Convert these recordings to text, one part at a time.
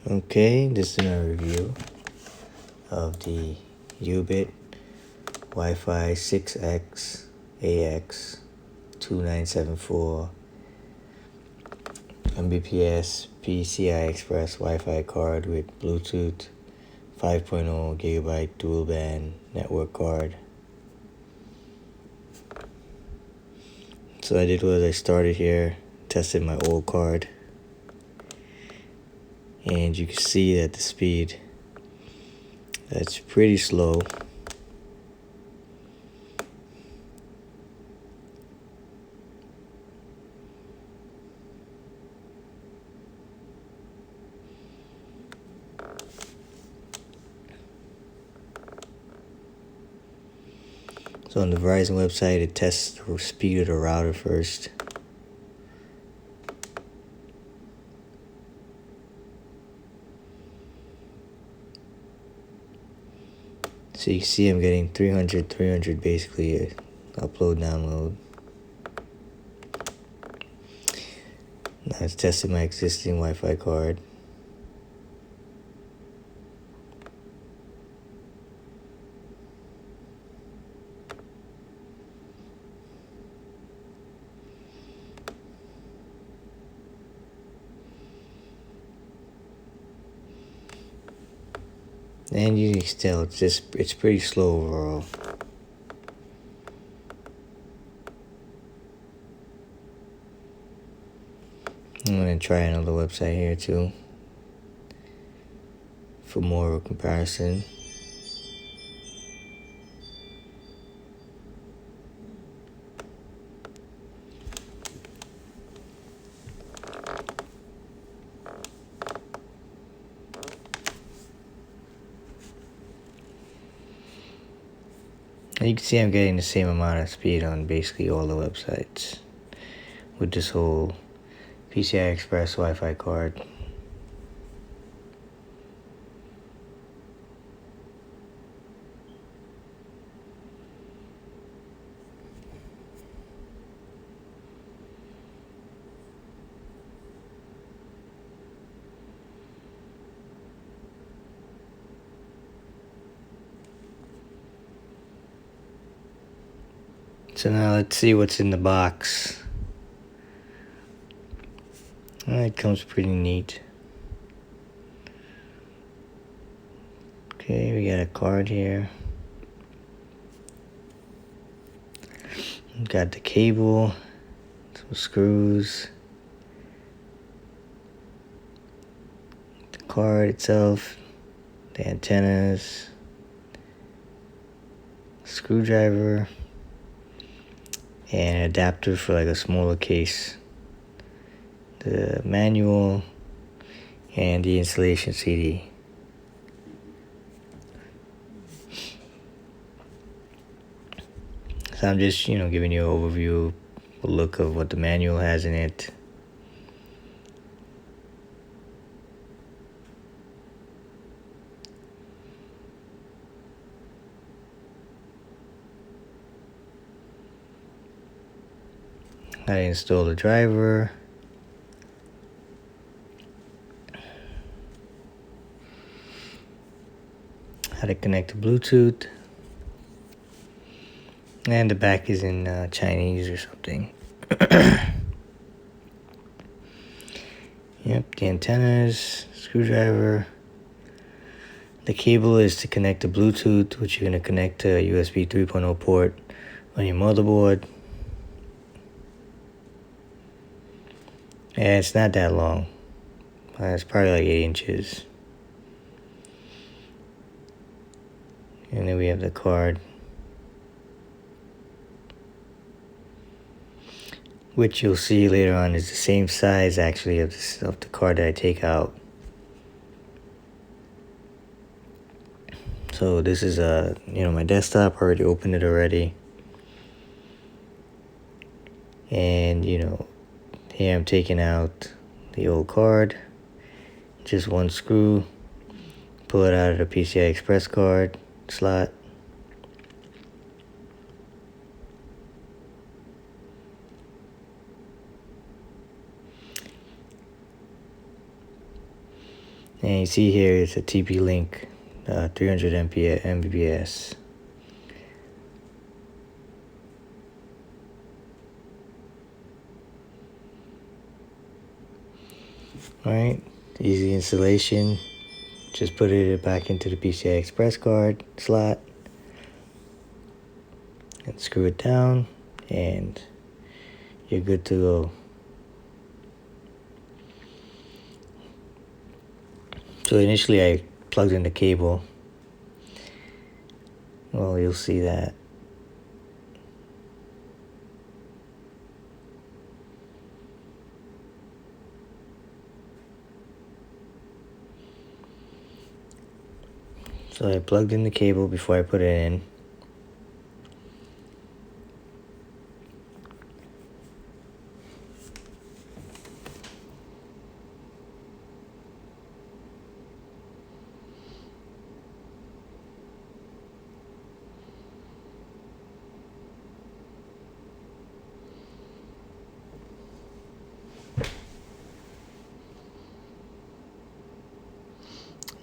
Okay, this is a review of the Ubit Wi-Fi 6X AX 2974 Mbps PCI Express Wi-Fi card with Bluetooth 5.0 gigabyte dual band network card. So I did was I started here, tested my old card, and you can see that the speed, that's pretty slow. So on the Verizon website, it tests the speed of the router first. So you can see I'm getting 300 basically, upload, download. Now it's testing my existing Wi-Fi card. And you can tell it's pretty slow overall. I'm gonna try another website here too for more of a comparison. And you can see I'm getting the same amount of speed on basically all the websites with this whole PCI Express Wi-Fi card. So now let's see what's in the box. It comes pretty neat. Okay, we got a card here. Got the cable, some screws, the card itself, the antennas, screwdriver, and an adapter for like a smaller case, the manual, and the installation CD. So I'm just, giving you an overview, a look of what the manual has in it. How to install the driver. How to connect to Bluetooth. And the back is in Chinese or something. Yep, the antennas, screwdriver. The cable is to connect to Bluetooth, which you're going to connect to a USB 3.0 port on your motherboard. And it's not that long. It's probably like 8 inches. And then we have the card, which you'll see later on is the same size actually of the card that I take out. So this is my desktop. I already opened it already. And here I'm taking out the old card, just one screw, pull it out of the PCI Express card slot. And you see here it's a TP-Link 300 Mbps. Alright, easy installation. Just put it back into the PCI Express card slot and screw it down, and you're good to go. So initially I plugged in the cable. Well, you'll see that. So I plugged in the cable before I put it in.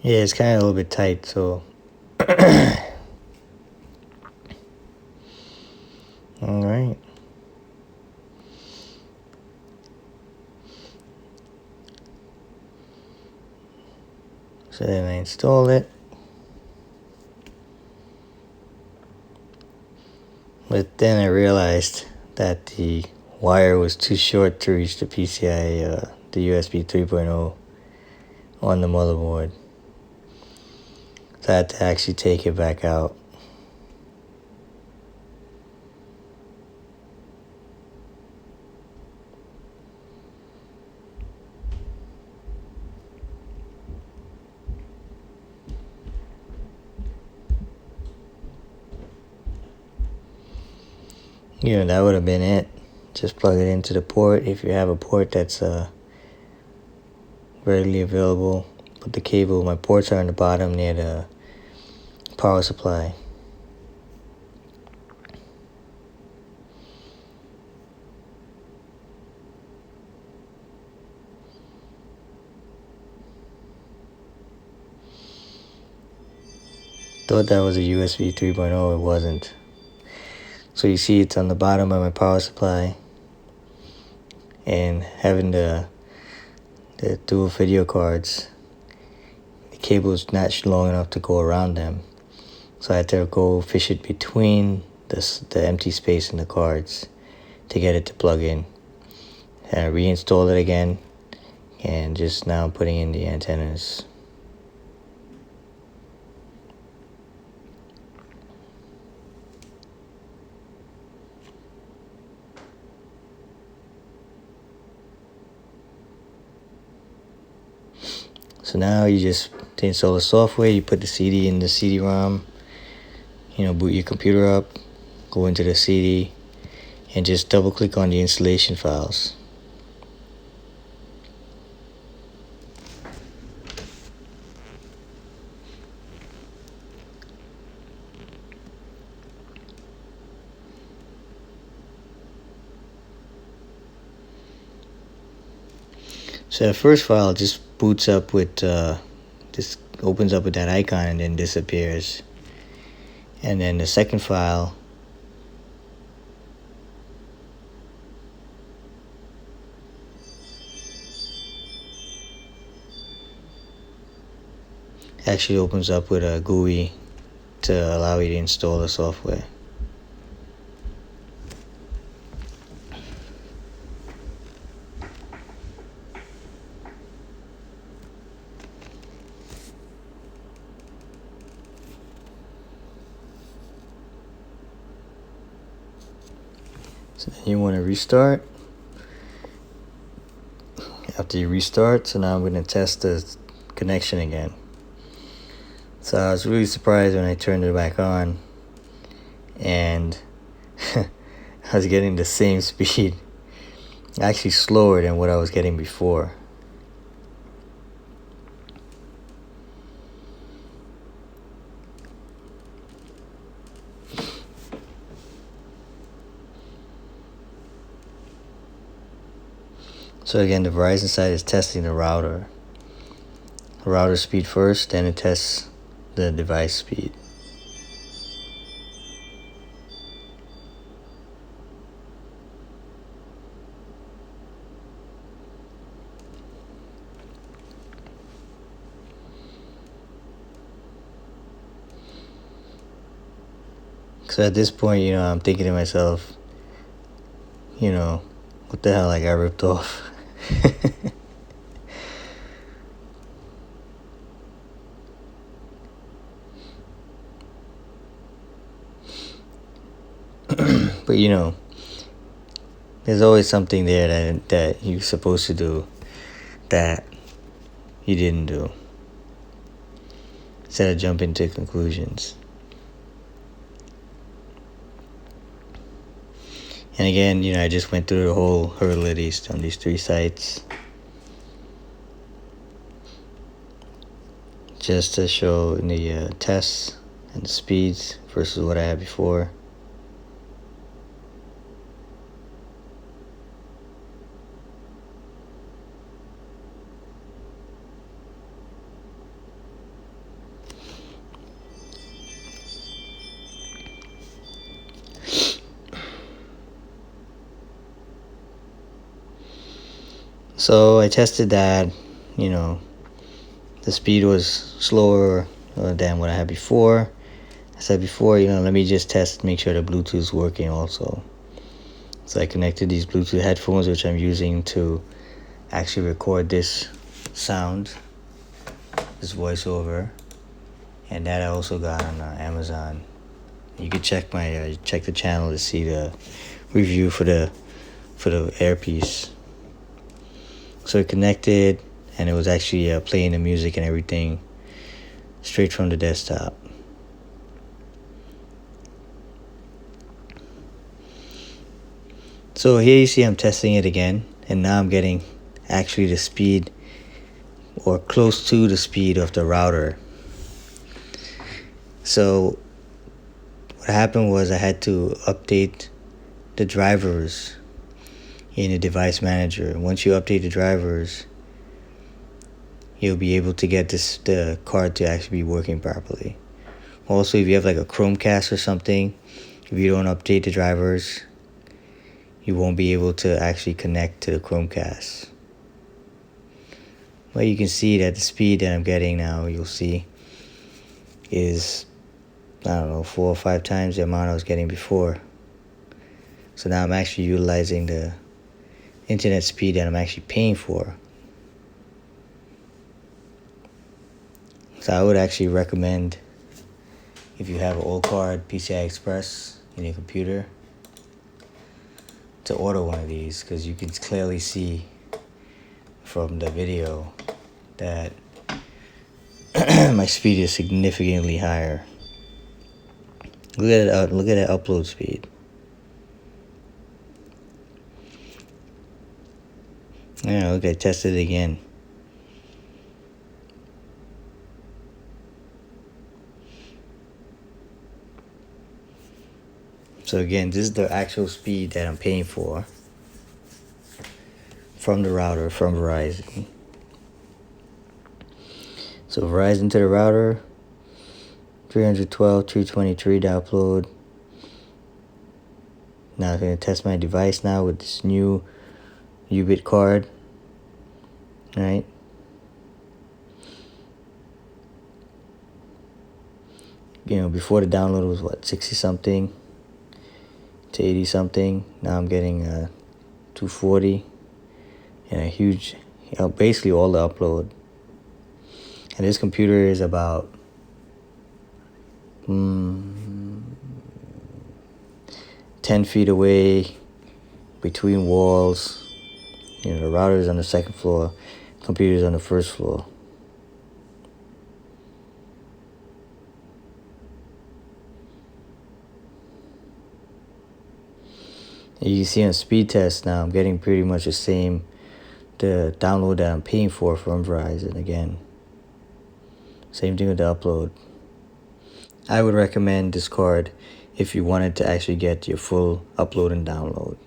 Yeah, it's kind of a little bit tight, so alright. So then I installed it. But then I realized that the wire was too short to reach the PCI, the USB 3.0 on the motherboard. So I had to actually take it back out. You know, that would have been it. Just plug it into the port if you have a port that's readily available. Put the cable, my ports are on the bottom near the power supply. Thought that was a USB 3.0, it wasn't. So you see it's on the bottom of my power supply, and having the dual video cards, the cable is not long enough to go around them. So I had to go fish it between the empty space in the cards to get it to plug in. And I reinstalled it again, and just now putting in the antennas. So now you just, to install the software, you put the CD in the CD-ROM, boot your computer up, go into the CD, and just double click on the installation files. So the first file just boots up with, just opens up with that icon and then disappears. And then the second file actually opens up with a GUI to allow you to install the software. So then you want to restart. After you restart, so now I'm going to test the connection again. So I was really surprised when I turned it back on, and I was getting the same speed, actually slower than what I was getting before. So again, the Verizon side is testing the router. router speed first, then it tests the device speed. So at this point, I'm thinking to myself, what the hell I got ripped off. But there's always something there that you're supposed to do that you didn't do, instead of jumping to conclusions. And again, I just went through the whole hurdleities on these 3 sites just to show in the tests and the speeds versus what I had before. So I tested that, the speed was slower than what I had before. I said before, let me just test, make sure the Bluetooth's working also. So I connected these Bluetooth headphones, which I'm using to actually record this sound, this voiceover, and that I also got on Amazon. You can check the channel to see the review for the earpiece. So it connected, and it was actually playing the music and everything straight from the desktop. So here you see I'm testing it again, and now I'm getting actually the speed, or close to the speed of the router. So what happened was I had to update the drivers in the device manager. Once you update the drivers, you'll be able to get the card to actually be working properly. Also, if you have like a Chromecast or something, if you don't update the drivers, you won't be able to actually connect to the Chromecast. Well, you can see that the speed that I'm getting now, you'll see, is 4 or 5 times the amount I was getting before. So now I'm actually utilizing the internet speed that I'm actually paying for. So I would actually recommend, if you have an old card, PCI Express in your computer, to order one of these, because you can clearly see from the video that my speed is significantly higher. Look at that upload speed. Yeah, look, I tested it again. So again, this is the actual speed that I'm paying for from the router, from Verizon. So Verizon to the router, 312, 223 to upload. Now I'm going to test my device now with this new Ubit card. Right? Before the download was 60 something to 80 something. Now I'm getting 240 and a huge, basically all the upload. And this computer is about 10 feet away between walls. The router is on the 2nd floor, computer is on the 1st floor. You can see on speed test now, I'm getting pretty much the same, the download that I'm paying for from Verizon again. Same thing with the upload. I would recommend this card if you wanted to actually get your full upload and download.